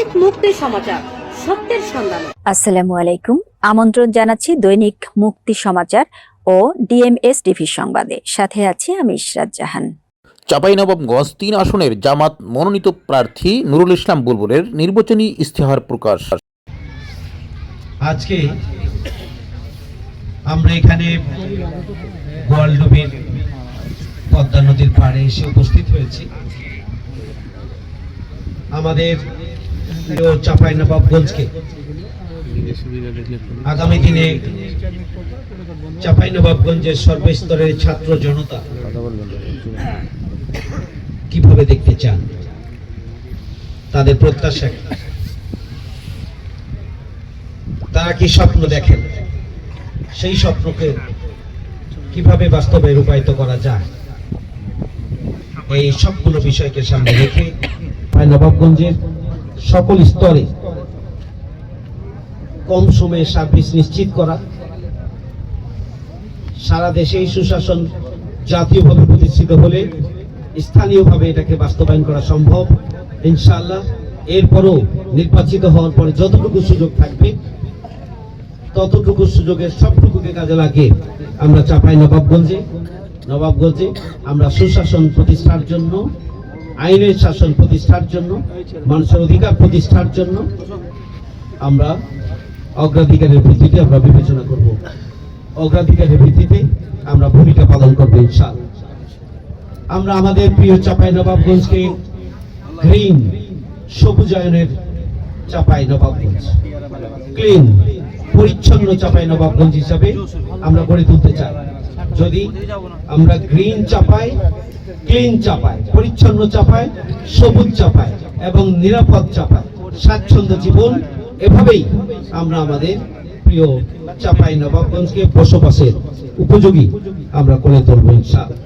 দৈনিক মুক্তি সমাচার, সত্যের সন্ধানে। আসসালামু আলাইকুম। আমন্ত্রণ জানাচ্ছি দৈনিক মুক্তি সমাচার ও ডিএমএস টিভি সংবাদে। সাথে আছি আমি ইশরাত জাহান। চাঁপাইনবাবগঞ্জ ৩ আসনের জামাত মনোনীত প্রার্থী নুরুল ইসলাম বুলবুলের নির্বাচনী ইশতেহার প্রকাশ। আজকে আমরা এখানে গোয়ালডুবির পদ্মা নদীর পাড়ে এসে উপস্থিত হয়েছি। আমাদের চাঁপাইনবাবগঞ্জকে আগামী দিনে চাঁপাইনবাবগঞ্জের সর্বস্তরের ছাত্র জনতা কিভাবে দেখতে চান, তাদের প্রত্যাশা, তারা কি স্বপ্ন দেখেন, সেই স্বপ্নকে কিভাবে বাস্তবে রূপায়িত করা যায়, এই সবগুলো বিষয়কে সামনে রেখে নবাবগঞ্জের সকল স্তরে কম সময়ে সার্ভিস নিশ্চিত করা, সারা দেশেই সুশাসন জাতীয়ভাবে প্রতিষ্ঠিত হলে স্থানীয়ভাবে এটাকে বাস্তবায়ন করা সম্ভব ইনশাআল্লাহ। এরপরও নির্বাচিত হওয়ার পরে যতটুকু সুযোগ থাকবে ততটুকু সুযোগের সবটুকুকে কাজে লাগিয়ে আমরা চাঁপাইনবাবগঞ্জে আমরা সুশাসন প্রতিষ্ঠার জন্য, আইনের শাসন প্রতিষ্ঠার জন্য, মানুষের অধিকার প্রতিষ্ঠার জন্য আমরা অগ্রাধিকারের ভিত্তিতে আমরা বিবেচনা করব, অগ্রাধিকারের ভিত্তিতে আমরা ভূমিকা পালন করবো ইনশাআল্লাহ। আমরা আমাদের প্রিয় চাঁপাইনবাবগঞ্জকে গ্রিন, সবুজায়নের চাঁপাইনবাবগঞ্জ, ক্লিন, পরিচ্ছন্ন চাঁপাইনবাবগঞ্জ হিসাবে আমরা গড়ে তুলতে চাই। যদি আমরা গ্রিন চাঁপাই, ক্লিন চাঁপাই, পরিচ্ছন্ন চাঁপাই, সবুজ চাঁপাই এবং নিরাপদ চাঁপাই, স্বাচ্ছন্দ্য জীবন, এভাবেই আমরা আমাদের প্রিয় চাঁপাইনবাবগঞ্জকে বসবাসের উপযোগী আমরা করে তুলব ইনশাআল্লাহ।